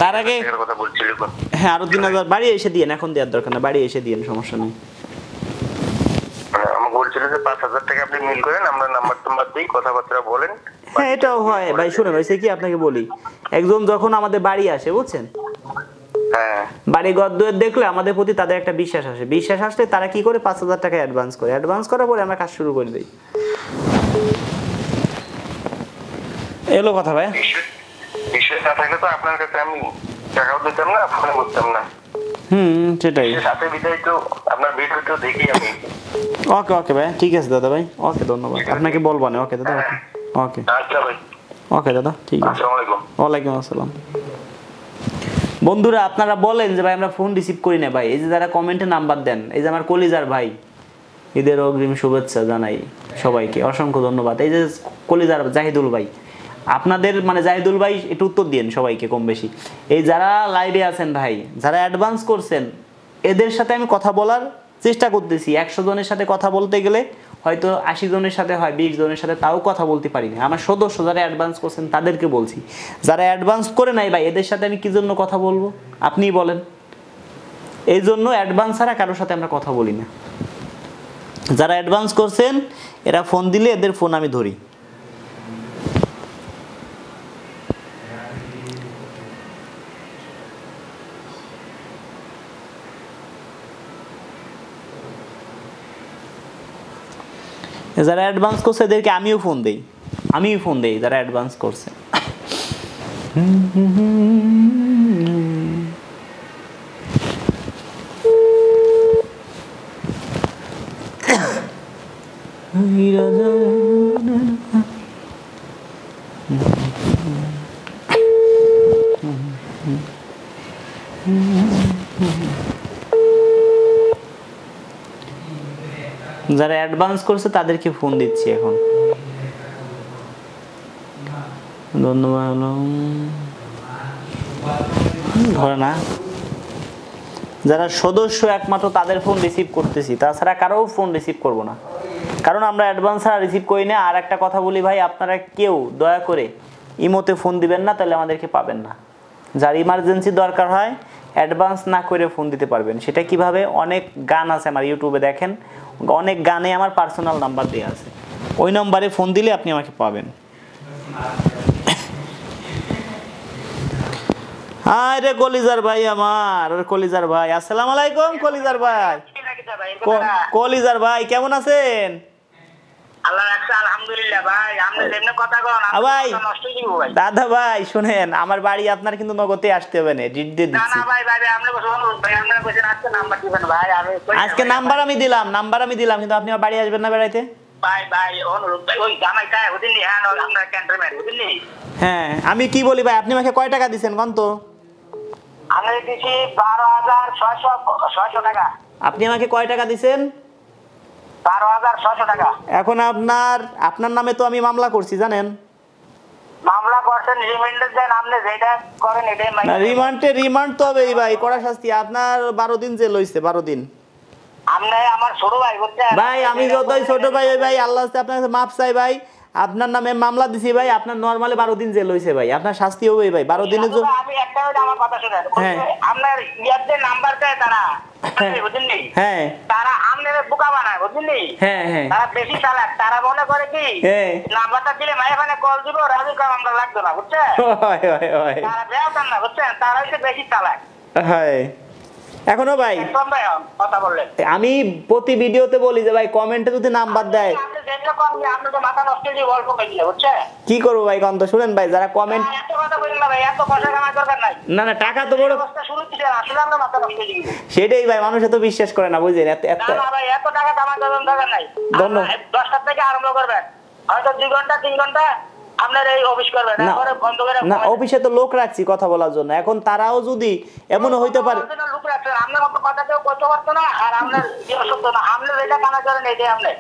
তার আগে কথা বলছিলি কোন? হ্যাঁ আরো 3000 বাড়ি এসে দিয়েন, এখন দেওয়ার দরকার না, বাড়ি এসে দিয়েন, সমস্যা নেই। আমাকে বলছিল যে 5000 টাকা আপনি মিল করেন, আমরা নাম্বার দিই, কথাবার্তা বলেন। হ্যাঁ এটাও হয় ভাই, শুনেন হয়েছে কি আপনাকে বলি, একজন যখন আমাদের বাড়ি আসে বুঝছেন, হ্যাঁ বাড়ি ঘর দুয়ার দেখলে আমাদের প্রতি তাদের একটা বিশ্বাস আসে, বিশ্বাস আসলে তারা কি করে 5000 টাকা অ্যাডভান্স করে, অ্যাডভান্স করার পরে আমরা কাজ শুরু করে দিই। এলো কথা ভাই। বিশ্বাস না থাকলে তো আপনার কাছে আমি টাকাও দিতাম না, ফোনে করতাম না। সেটাই। সাথে বিদায় তো আপনার ভিডিও তো দেখি আমি। ওকে ওকে ভাই, ঠিক আছে দাদা ভাই, ওকে ধন্যবাদ, আপনাকে বলবো না। ওকে দাদা, ওকে ওকে আচ্ছা ভাই, ওকে দাদা, ঠিক আছে। আসসালামু আলাইকুম। ওয়ালাইকুম আসসালাম। বন্ধুরা আপনারা বলেন যে ভাই আমরা ফোন রিসিভ করি না ভাই, এই যে যারা কমেন্টে নাম্বার দেন, এই যে আমার কলিজার ভাই, ঈদের অগ্রিম শুভেচ্ছা জানাই সবাইকে, অসংখ্য ধন্যবাদ। এই যে কলিজার জাহিদুল ভাই, আপনাদের মানে জাহিদুল ভাই একটু উত্তর দিন সবাইকে কম বেশি। এই যারা লাইভে আছেন ভাই, যারা অ্যাডভান্স করছেন, এদের সাথে আমি কথা বলার চেষ্টা করতেছি। 100 জনের সাথে কথা বলতে গেলে হয়তো 80 জনের সাথে হয়, 20 জনের সাথে, তাও কথা বলতে পারি না। আমার সদস্য যারা অ্যাডভান্স করছেন তাদেরকে বলছি, যারা অ্যাডভান্স করে নাই ভাই, এদের সাথে আমি কি জন্য কথা বলবো আপনিই বলেন। এই জন্য অ্যাডভান্স ছাড়া কারোর সাথে আমরা কথা বলি না। যারা অ্যাডভান্স করছেন এরা ফোন দিলে এদের ফোন আমি ধরি। যারা অ্যাডভান্স করছে এদেরকে আমিও ফোন দেই, যারা অ্যাডভান্স করছে। যারা অ্যাডভান্স করছে তাদেরকে ফোন দিচ্ছি এখন। ধন্যবাদ। ধরে না, যারা সদস্য একমাত্র তাদের ফোন রিসিভ করতেছি, তাছাড়া কারো ফোন রিসিভ করব না, কারণ আমরা অ্যাডভান্স ছাড়া রিসিভ করি না। আর একটা কথা বলি ভাই, আপনারা কেউ দয়া করে ইমোতে ফোন দিবেন না, তাহলে আমাদেরকে পাবেন না। যার ইমার্জেন্সি দরকার হয় অ্যাডভান্স না করে ফোন দিতে পারবেন। সেটা কিভাবে, অনেক গান আছে আমার ইউটিউবে দেখেন, অনেক গানে আমার পার্সোনাল নাম্বার দেওয়া আছে, ওই নাম্বারে ফোন দিলে আপনি আমাকে পাবেন। হায় রে কলিজার ভাই আমার, কলিজার ভাই, আসসালামু আলাইকুম কলিজার ভাই। কলিজার ভাই কেমন আছেন? আল্লাহ রাখছে, আলহামদুলিল্লাহ ভাই। আপনি যেমন কথা কন ভাই, নষ্ট হয়ে যাবে ভাই। দাদা ভাই শুনেন, আমার বাড়ি আপনার কিন্তু নগদে আসতে হবে না, ডিট দিয়ে না দিচ্ছি। না ভাই ভাই, আপনি ভাই আপনারা কইছেন আজকে নাম্বার দিবেন ভাই, আমি আজকে নাম্বার আমি দিলাম, কিন্তু আপনি আমার বাড়ি আসবেন না বেড়াইতে? ভাই ভাই অনুরোধ ভাই, ওই জামাই কায় বুঝিনি, হ্যাঁ আপনার ক্যান্টনমেন্ট বুঝিনি। হ্যাঁ আমি কি বলি ভাই, আপনি আমাকে কয় টাকা দিবেন কোন তো? আমি দিছি 12,600 টাকা। আপনি আমাকে কয় টাকা দিবেন? 12,600 টাকা। এখন আপনার নামে তো আমি মামলা করছি জানেন। মামলা করছেন, রিমান্ডে দেন, আপনি যেটা করেন এটাই না, রিমান্ড তো হবেই ভাই, কড়া শাস্তি। আপনার 12 দিন জেল হইছে, 12 দিন। আপনি আমার ছোট ভাই বুঝছেন ভাই, আমি যতই ছোট ভাই ওই ভাই, আল্লাহ রাস্তায় আপনার কাছে মাফ চাই ভাই, আপনার নামে মামলা দিছি ভাই, আপনার নরমালি 12 দিন জেল হইছে ভাই, আপনার শাস্তি হবে ভাই 12 দিনের জন্য। আমি একটা আমার কথা শুনেন, হ্যাঁ আপনার ইয়াতে নাম্বার দেয় তারা, বুঝলি? হ্যাঁ তারা আমনের বোকা বানায় বুঝলি? হ্যাঁ হ্যাঁ তারা বেশি চালাক, তারা মনে করে কি হ্যাঁ নাম্বারটা দিলে মায়ের কল দিব, রাজু কাম আমরা লাগতো না বুঝছেন? হয় হয় হয় তারা বেয়াতাম না বুঝছেন, তারা হচ্ছে বেশি চালাক। হয়। এখনো ভাই কথা বললেন, আমি প্রতি ভিডিওতে বলি যে ভাই কমেন্টে যদি নাম্বার দেয়, আপনি যেটা করেন আপনি তো মাথা নষ্ট দিয়ে গল্প কইলে বুঝছেন? কি করবো ভাই কন্ত, শুনেন ভাই, যারা কমেন্ট, এত কথা বলেন না ভাই, এত পয়সা কামাই দরকার নাই। না না টাকা তো বড়, অবস্থা শুরু থেকে আসলে আমরা মাথা নষ্ট দিয়ে দিই। সেটাই ভাই, মানুষ এত বিশ্বাস করে না বুঝলেন। না না ভাই, এত টাকা কামাই দরকার নাই। 10টা থেকে আরম্ভ করবেন, হয়তো 2 ঘন্টা 3 ঘন্টা আপনার এই অফিস করবেন, তারপরে বন্ধ করে না, অফিসে তো লোক রাখছি কথা বলার জন্য, এখন তারাও যদি এমনও হইতে পারে, লোক রাখছেন, আপনার মতো কথা কেউ করতে পারতো না, আর আপনার সত্য না, আপনি যেটা কামাই করেন এটাই আপনি।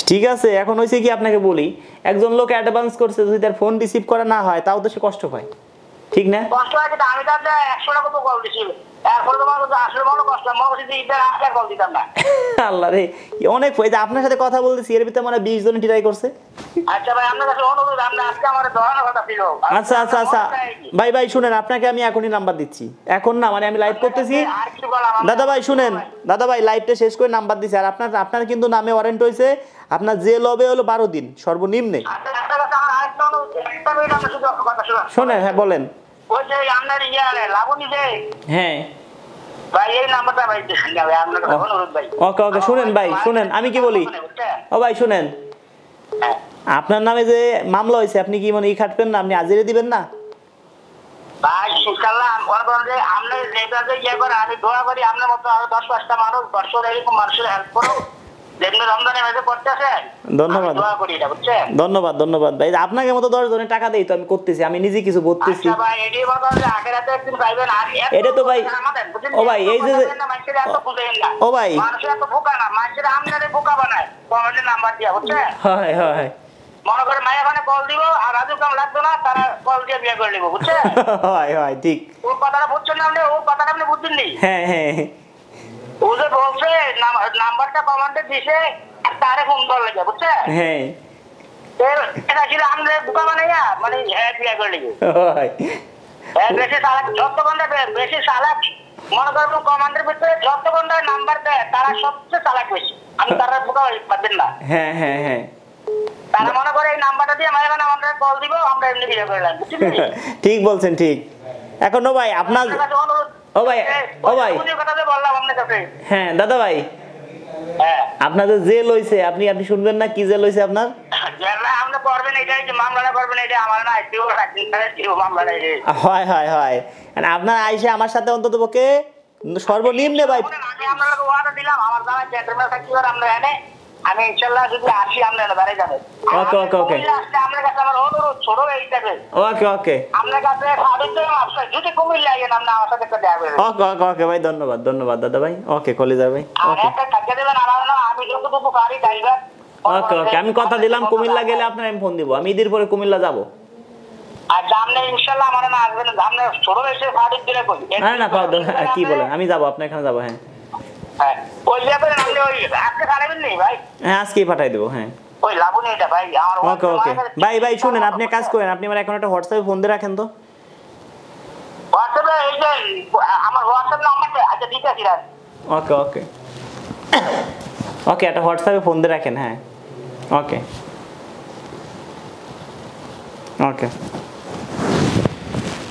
ঠিক আছে। এখন হয়েছে কি আপনাকে বলি, একজন লোক অ্যাডভান্স করছে, যদি তার ফোন রিসিভ করা না হয় তাও তো সে কষ্ট পায়। ঠিক না? কষ্ট হয় কিন্তু আমি তাহলে 100 টাকা তো কল দিছি, এরপরে তোমার আসলে মনে কষ্ট মনে করছি যে ঈদের আগে কল দিতাম না। আল্লাহ রে, অনেক আপনার সাথে কথা বলতেছি এর ভিতরে মানে 20 জন ট্রাই করছে। আচ্ছা ভাই আপনার কাছে অনুরোধ, আপনি আজকে আমার ধরানোর কথা ছিল। আচ্ছা আচ্ছা আচ্ছা ভাই শুনেন, আপনাকে আমি এখনই নাম্বার দিচ্ছি, এখন না মানে আমি লাইভ করতেছি। দাদা ভাই শুনেন, দাদা ভাই লাইভটা শেষ করে নাম্বার দিছি। আর আপনার কিন্তু নামে ওয়ারেন্ট হয়েছে, আপনার জেল হবে হলো 12 দিন সর্বনিম্নে। শোনেন, হ্যাঁ বলেন। ওই যে আপনার লাবণী যে, হ্যাঁ ভাই এই নাম্বারটা ভাই ভাই আপনার কাছে অনুরোধ ভাই। ওকে ওকে শুনেন ভাই, শুনেন আমি কি বলি, ও ভাই শুনেন, আপনার নামে যে মামলা হয়েছে আপনি কি মনে খাটবেন না, আপনি হাজিরা দিবেন না? ভাই ইনশাআল্লাহ আপনি যেটা যে ইয়ে করে আমি দোয়া করি আপনার মতো আরো 10-5টা মানুষ বছর এরকম মানুষের হেল্প করো, যেমনি রমজানের মধ্যে করতেছে। ধন্যবাদ, দোয়া করি এটা বুঝছেন। ধন্যবাদ ধন্যবাদ ভাই, আপনাকে মতো 10 জনের টাকা দেই তো আমি করতেছি, আমি নিজে কিছু বলতেছি। আচ্ছা ভাই এডি বড় যে আখেরাতে একদিন পাইবেন। আর এটা তো ভাই ও ভাই এই যে মানুষের এত বুঝেন না, ও ভাই মানুষের এত বোকা না, মানুষের আমনারে বোকা বানায় কমেন্টে নাম্বার দিয়া বুঝছেন। হয় হয় মনে করে মায়া ওখানে কল দিব আর রাজু কাম লাগতো না, তারা কল দিয়ে বিয়ে করে নিব বুঝছেন। হয় হয় ঠিক, ও কথাটা বুঝছেন না, ও কথাটা আপনি বুঝছেন নি। হ্যাঁ হ্যাঁ ও যে বলছে নাম্বারটা কমান্ডে দিছে আর তারে ফোন কল লাগে বুঝছেন। হ্যাঁ এটা ছিল আমরা বোকা বানাইয়া মানে বিয়ে করে নিব। হয় বেশি চালাক যত ঘন্টা বেশি চালাক মনে করবো কমান্ডের ভিতরে যত ঘন্টা নাম্বার দেয় তারা সবচেয়ে চালাক বেশি, আমি তারা বোকা পাবেন না। হ্যাঁ হ্যাঁ হ্যাঁ তারা মনে করে এই নাম্বারটা দিয়ে মায়ের আমাদের কল দিব, আমরা এমনি বিয়ে করে লাগবো। ঠিক বলছেন ঠিক। এখন ও ভাই আপনার ও ভাই কথা যে বললাম আপনার কাছে। হ্যাঁ দাদা ভাই, হ্যাঁ আপনাদের জেল হইছে, আপনি শুনবেন না কি জেল হইছে আপনার? আপনি করবেন এটা, যে মামলাটা করবেন এটা আমার না, মামলাটা হয় হয় হয়, মানে আপনার আইসে আমার সাথে অন্তত পক্ষে সর্বনিম্নে ভাই আমি আপনাকে ওয়াদা দিলাম আমার জামাই চেয়ারম্যান সাকিবার আমরা এনে আমি ইনশাআল্লাহ যদি আসি আপনারা বাড়ি যাবেন। ওকে ওকে ওকে আপনার কাছে আমার অনুরোধ ছোট এইটাকে। ওকে ওকে আপনার কাছে যদি কুমিল্লা আইয়েন আপনি আমার সাথে একটা দেখা করবেন। ওকে ওকে ওকে ভাই, ধন্যবাদ ধন্যবাদ দাদা ভাই। ওকে কলিজা ভাই, আর ওকে একটা টাকা দেবেন আমার না, আমি যতটুকু পারি ড্রাইভার। ওকে ওকে আমি কথা দিলাম কুমিল্লা গেলে আপনার আমি ফোন দিব, আমি ঈদের পরে কুমিল্লা যাব। আর সামনে ইনশাআল্লাহ আমার না আসবেন, সামনে ছোট এসে ফাটিক দিলে কই। না না কি বলেন, আমি যাব আপনার এখানে যাব। হ্যাঁ হ্যাঁ ওই যাবেন আপনি, ওই আজকে খাবেন নি ভাই? হ্যাঁ আজকেই পাঠাই দেবো। হ্যাঁ ওই লাবণী এটা ভাই আমার। ওকে ওকে ভাই শুনেন, আপনি কাজ করেন, আপনি আমার এখন একটা হোয়াটসঅ্যাপে ফোন দিয়ে রাখেন তো। হোয়াটসঅ্যাপে এই যে আমার হোয়াটসঅ্যাপ নাম্বারটা আচ্ছা ঠিক আছে রাখ। ওকে ওকে ওকে একটা হোয়াটসঅ্যাপে ফোন দিয়ে রাখেন। হ্যাঁ ওকে ওকে।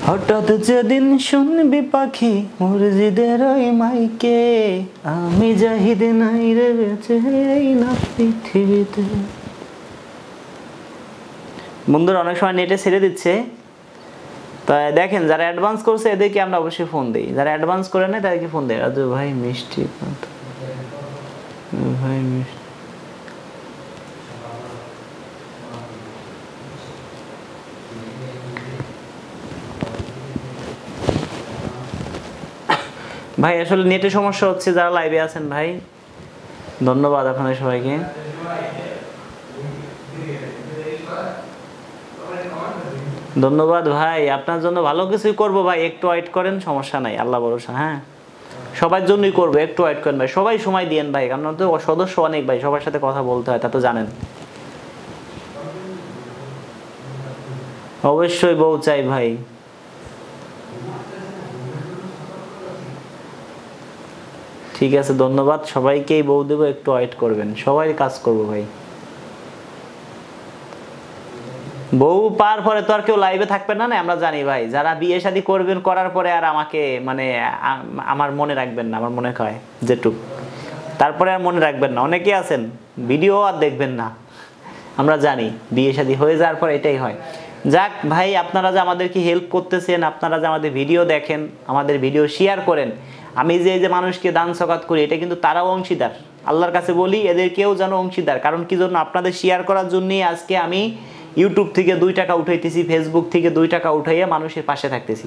হঠাৎ যেদিন শুনবি পাখি মুরজিদের ওই মাইকে, আমি জাহিদ নাই রে বেঁচে এই না পৃথিবীতে। বন্ধুরা অনেক সময় নেটে ছেড়ে দিচ্ছে, তাই দেখেন যারা অ্যাডভান্স করছে এদেরকে আমরা অবশ্যই ফোন দিই, যারা অ্যাডভান্স করে নেয় তাদেরকে ফোন দেয়। রাজু ভাই মিষ্টি ভাই মিষ্টি ভাই আসলে নেটে সমস্যা হচ্ছে, যারা লাইভে আছেন ভাই ধন্যবাদ আপনাদের সবাইকে। ধন্যবাদ ভাই, আপনার জন্য ভালো কিছুই করবো ভাই, একটু ওয়েট করেন, সমস্যা নাই, আল্লাহ ভরসা। হ্যাঁ সবার জন্যই করবো, একটু ওয়েট করেন ভাই, সবাই সময় দিয়েন ভাই, কারণ তো সদস্য অনেক ভাই, সবার সাথে কথা বলতে হয়, তা তো জানেন। অবশ্যই বউ চাই ভাই। ঠিক আছে ধন্যবাদ সবাইকেই বউ দেবো, একটু ওয়েট করবেন, সবাই কাজ করবো ভাই। বউ পার পরে তো আর কেউ লাইভে থাকবে না, না আমরা জানি ভাই, যারা বিয়ে শাদী করবেন করার পরে আর আমাকে মানে আমার মনে রাখবেন না, আমার মনে হয় যেটুক, তারপরে আর মনে রাখবেন না, অনেকে আছেন ভিডিও আর দেখবেন না, আমরা জানি বিয়ে শাদী হয়ে যাওয়ার পর এটাই হয়। যাক ভাই, আপনারা যে আমাদেরকে হেল্প করতেছেন, আপনারা যে আমাদের ভিডিও দেখেন, আমাদের ভিডিও শেয়ার করেন, আমি যে মানুষকে দান সকাত করি, এটা কিন্তু তারাও অংশীদার, আল্লাহর কাছে বলি এদেরকেও যেন অংশীদার। কারণ কি জন্য? আপনাদের শেয়ার করার জন্যই আজকে আমি ইউটিউব থেকে 2 টাকা উঠাইতেছি, ফেসবুক থেকে 2 টাকা উঠাইয়া মানুষের পাশে থাকতেছি।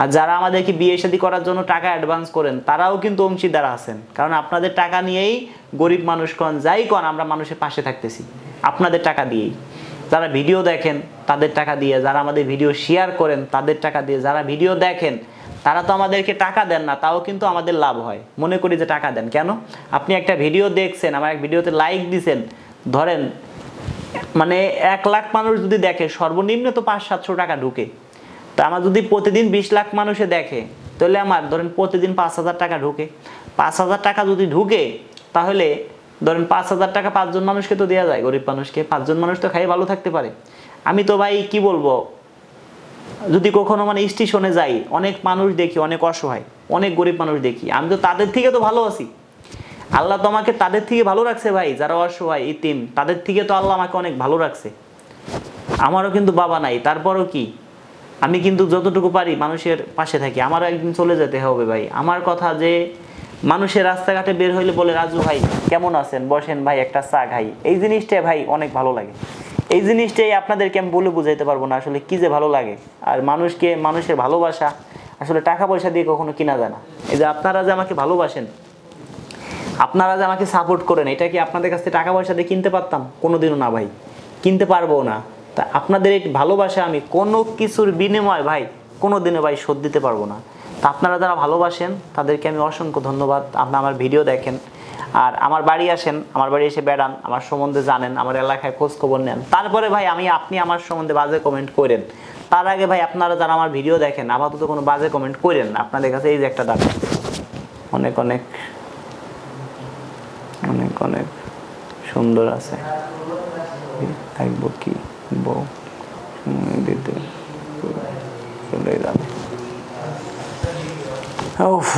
আর যারা আমাদেরকে বিয়ে শাদী করার জন্য টাকা অ্যাডভান্স করেন, তারাও কিন্তু অংশীদার আছেন, কারণ আপনাদের টাকা নিয়েই গরিব মানুষ কন যাই কন আমরা মানুষের পাশে থাকতেছি, আপনাদের টাকা দিয়েই। যারা ভিডিও দেখেন তাদের টাকা দিয়ে, যারা আমাদের ভিডিও শেয়ার করেন তাদের টাকা দিয়ে, যারা ভিডিও দেখেন তারা তো আমাদেরকে টাকা দেন না, তাও কিন্তু আমাদের লাভ হয়, মনে করি যে টাকা দেন। কেন? আপনি একটা ভিডিও দেখছেন, আমার এক ভিডিওতে লাইক দিছেন, ধরেন মানে 1 লাখ মানুষ যদি দেখে সর্বনিম্ন তো 500-700 টাকা ঢুকে। তো আমার যদি প্রতিদিন 20 লাখ মানুষে দেখে তাহলে আমার ধরেন প্রতিদিন 5,000 টাকা ঢুকে। 5,000 টাকা যদি ঢুকে তাহলে ধরেন 5,000 টাকা 5 জন মানুষকে তো দেওয়া যায়, গরিব মানুষকে 5 জন মানুষ তো খাইয়ে ভালো থাকতে পারে। আমি তো ভাই কি বলবো, যদি কখনো মানে স্টেশনে যাই অনেক মানুষ দেখি, অনেক অসহায়, অনেক গরিব মানুষ দেখি, আমি তো তাদের থেকে তো ভালো আছি। আল্লাহ তো আমাকে তাদের থেকে ভালো রাখছে ভাই, যারা অসহায় ইতিম তাদের থেকে তো আল্লাহ আমাকে অনেক ভালো রাখছে। আমারও কিন্তু বাবা নাই, তারপরও কি আমি কিন্তু যতটুকু পারি মানুষের পাশে থাকি। আমারও একদিন চলে যেতে হবে ভাই। আমার কথা যে মানুষের রাস্তাঘাটে বের হইলে বলে রাজু ভাই কেমন আছেন, বসেন ভাই একটা চা খাই, এই জিনিসটাই ভাই অনেক ভালো লাগে। এই জিনিসটাই আপনাদেরকে আমি বলে বুঝাইতে পারবো না আসলে কি যে ভালো লাগে। আর মানুষকে, মানুষের ভালোবাসা আসলে টাকা পয়সা দিয়ে কখনো কিনা যায় না। এই যে আপনারা যে আমাকে ভালোবাসেন, আপনারা যে আমাকে সাপোর্ট করেন, এটা কি আপনাদের কাছে টাকা পয়সা দিয়ে কিনতে পারতাম? কোনোদিনও না ভাই, কিনতে পারবো না। তা আপনাদের এই ভালোবাসা আমি কোনো কিছুর বিনিময় ভাই কোনোদিনও ভাই শোধ দিতে পারবো না। তা আপনারা যারা ভালোবাসেন তাদেরকে আমি অসংখ্য ধন্যবাদ। আপনারা আমার ভিডিও দেখেন আর আমার বাড়ি আসেন, আমার বাড়ি এসে বেড়ান, আমার সম্বন্ধে জানেন, আমার এলাকায় খোঁজ খবর নেন, তারপরে ভাই আপনি আমার সম্বন্ধে বাজে কমেন্ট করেন। তার আগে ভাই আপনারা যারা আমার ভিডিও দেখেন আপাতত কোনো বাজে কমেন্ট করেন না। আপনাদের কাছে এই যে একটা দাবি, অনেক অনেক অনেক অনেক সুন্দর আছে, থাকবো কি বউ দিতে চলে যাবে।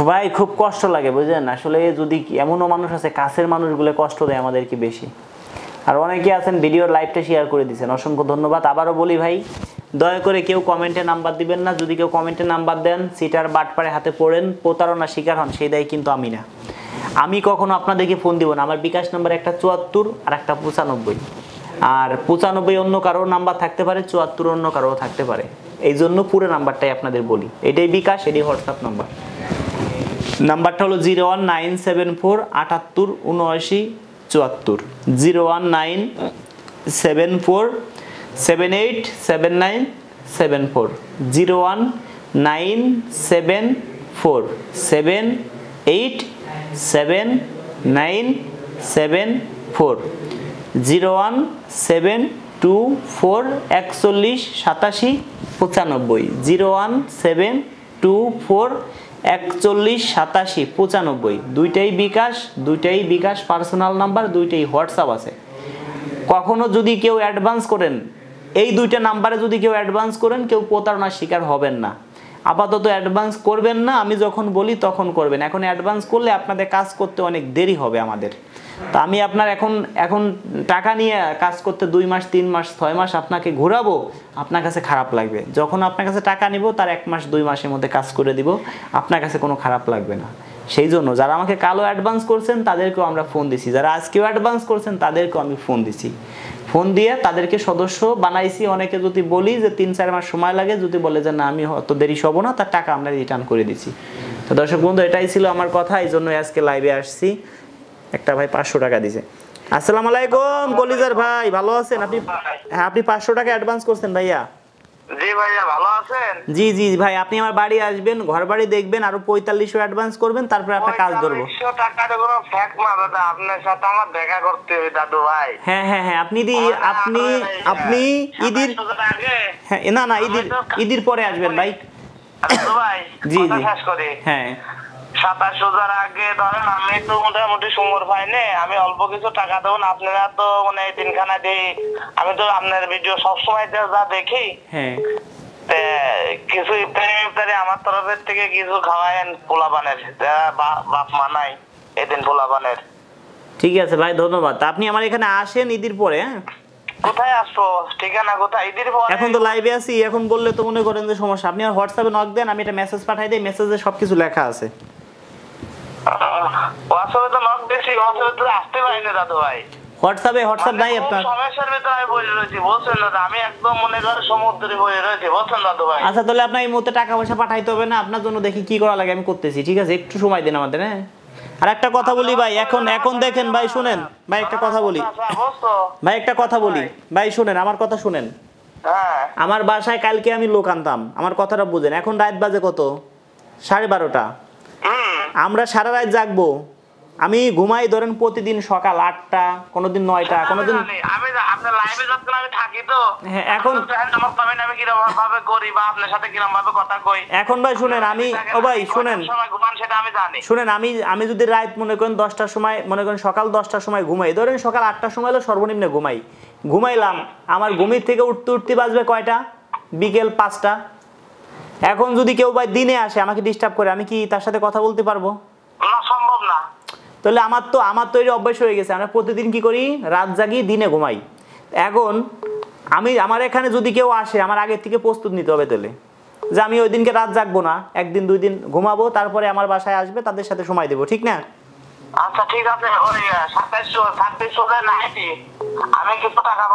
ভাই খুব কষ্ট লাগে বুঝলেন। আসলে যদি এমনও মানুষ আছে, কাছের মানুষগুলো কষ্ট দেয় আমাদেরকে বেশি। আর অনেকে আছেন ভিডিওর লাইভটা শেয়ার করে দিয়েছেন, অসংখ্য ধন্যবাদ। আবারও বলি ভাই, দয়া করে কেউ কমেন্টে নাম্বার দিবেন না। যদি কেউ কমেন্টে নাম্বার দেন, সিটার বাটপারে হাতে পড়েন, প্রতারণা শিকার হন, সেই দায় কিন্তু আমি না। আমি কখনো আপনাদেরকে ফোন দিব না। আমার বিকাশ নাম্বার একটা 74 আর একটা 95। আর 95 অন্য কারোর নাম্বার থাকতে পারে, 74 অন্য কারোর থাকতে পারে। এই জন্য পুরো নাম্বারটাই আপনাদের বলি, এটাই বিকাশ, এটাই হোয়াটসঅ্যাপ নাম্বার। নাম্বারটা হলো 01974 78 79 74, 01974 78 79 74, 01974 78 79 74, 01724 41 87 95, 01724 41 87 95। দুইটাই বিকাশ পার্সোনাল নাম্বার, দুইটাই হোয়াটসঅ্যাপ আছে। কখনো যদি কেউ অ্যাডভান্স করেন, এই দুইটা নাম্বারে যদি কেউ অ্যাডভান্স করেন, কেউ প্রতারণার শিকার হবেন না। আপাতত অ্যাডভান্স করবেন না, আমি যখন বলি তখন করবেন। এখন অ্যাডভান্স করলে আপনাদের কাজ করতে অনেক দেরি হবে আমাদের। তো আমি আপনার এখন টাকা নিয়ে কাজ করতে 2 মাস 3 মাস 6 মাস আপনাকে ঘোরাবো, আপনার কাছে খারাপ লাগবে। যখন আপনার কাছে টাকা নিব তার 1 মাস 2 মাসের মধ্যে কাজ করে দিব, আপনার কাছে কোনো খারাপ লাগবে না। সেই জন্য যারা আমাকে কালো অ্যাডভান্স করছেন তাদেরকেও আমরা ফোন দিছি, যারা আজকেও অ্যাডভান্স করছেন তাদেরকেও আমি ফোন দিছি। ফোন দিয়ে তাদেরকে সদস্য বানাইছি। অনেকে যদি বলি যে 3-4 মাস সময় লাগে, যদি বলে যে না আমি অত দেরি হব না, তার টাকা আমরা রিটার্ন করে দিচ্ছি। তো দর্শক বন্ধু, এটাই ছিল আমার কথা, এই জন্যই আজকে লাইভে আসছি। একটা ভাই 500 টাকা দিছে। আসসালামু আলাইকুম কলিজার ভাই, ভালো আছেন আপনি? হ্যাঁ, আপনি 500 টাকা অ্যাডভান্স করছেন ভাইয়া। জি ভাইয়া, ভালো আছেন? জি জি ভাই, আপনি আমার বাড়ি আসবেন, ঘর বাড়ি দেখবেন, আরো 4500 অ্যাডভান্স করবেন, তারপর আপনার কাজ ধরবো। 4500 টাকার কোনো ফ্যাক না দাদা, আপনার সাথে আমার দেখা করতে হবে দাদু ভাই। হ্যাঁ হ্যাঁ হ্যাঁ, আপনি ঈদের আগে, হ্যাঁ না ঈদের পরে আসবেন ভাই। দাদু ভাই জি কথা জি শেষ করি। হ্যাঁ, 27,000 আগে ধরেন আমি তো মোটামুটি সুমর পাইনি, আমি অল্প কিছু টাকা দেবো না। আপনারা তো মানে দিনখানা দিই, আমি তো আপনার ভিডিও সবসময় যা দেখি। হ্যাঁ কিছু ইফতারি আমার তরফের থেকে কিছু খাওয়ায়েন পোলাপানের, বাপ মা নাই এদিন পোলাপানের। ঠিক আছে ভাই, ধন্যবাদ। আপনি আমার এখানে আসেন ঈদের পরে। হ্যাঁ, কোথায় আসবো, ঠিকানা কোথায়? ঈদের পরে। এখন তো লাইভে আছি, এখন বললে তো মনে করেন যে সমস্যা। আপনি আর হোয়াটসঅ্যাপে নক দেন, আমি একটা মেসেজ পাঠাই দেই, মেসেজে সবকিছু লেখা আছে। হোয়াটসঅ্যাপে তো নক দিছি, হোয়াটসঅ্যাপে তো আসতে পারিনি দাদু ভাই। হোয়াটসঅ্যাপ নাই আপনার? সমস্যার ভিতরে আমি বসে রয়েছি, বলছেন দাদা, আমি একদম মনে করেন সমুদ্রে বসে রয়েছি, বলছেন দাদু ভাই। আচ্ছা, তাহলে আপনার এই মুহূর্তে টাকা পয়সা পাঠাইতে হবে না, আপনার জন্য দেখি কি করা লাগে আমি করতেছি। ঠিক আছে, একটু সময় দিন আমাদের। হ্যাঁ আর একটা কথা বলি ভাই, এখন দেখেন ভাই, শুনেন ভাই, একটা কথা বলি ভাই, একটা কথা বলি ভাই, শুনেন আমার কথা শুনেন। হ্যাঁ আমার বাসায় কালকে আমি লোক আনতাম, আমার কথাটা বুঝেন। এখন রাত বাজে কত? 12:30। আমরা সারা রাত জাগবো। আমি ঘুমাই ধরেন প্রতিদিন সকাল 8টা, কোনোদিন 9টা, কোনোদিন। আমি আপনার লাইভে যখন আমি থাকি তো হ্যাঁ, এখন আমার কমেন্ট আমি কিরকম ভাবে করি বা আপনার সাথে কিরকম ভাবে কথা কই। এখন ভাই শুনেন, আমি ও ভাই শুনেন, সময় ঘুমান সেটা আমি জানি। শুনেন, আমি যদি রাত মনে করেন 10টার সময়, মনে করেন সকাল 10টার সময় ঘুমাই, ধরেন সকাল 8টার সময় হলো সর্বনিম্ন ঘুমাইলাম, আমার ঘুমির থেকে উঠতে বাজবে কয়টা? বিকেল 5টা। এখন যদি কেউ ভাই দিনে আসে আমাকে ডিস্টার্ব করে, আমি কি তার সাথে কথা বলতে পারবো? না, সম্ভব না। তাহলে আমার তো এই অভ্যাস হয়ে গেছে, আমরা প্রতিদিন কি করি, রাত জাগি, দিনে ঘুমাই। এখন আমার এখানে যদি কেউ আসে, আমার আগের থেকে প্রস্তুত নিতে হবে তাহলে, যে আমি ওই দিনকে রাত জাগবো না, 1 দিন 2 দিন ঘুমাবো, তারপরে আমার বাসায় আসবে, তাদের সাথে সময় দেবো, ঠিক না? আচ্ছা ঠিক আছে, ওই 27 নাইটি আমি কিছু টাকা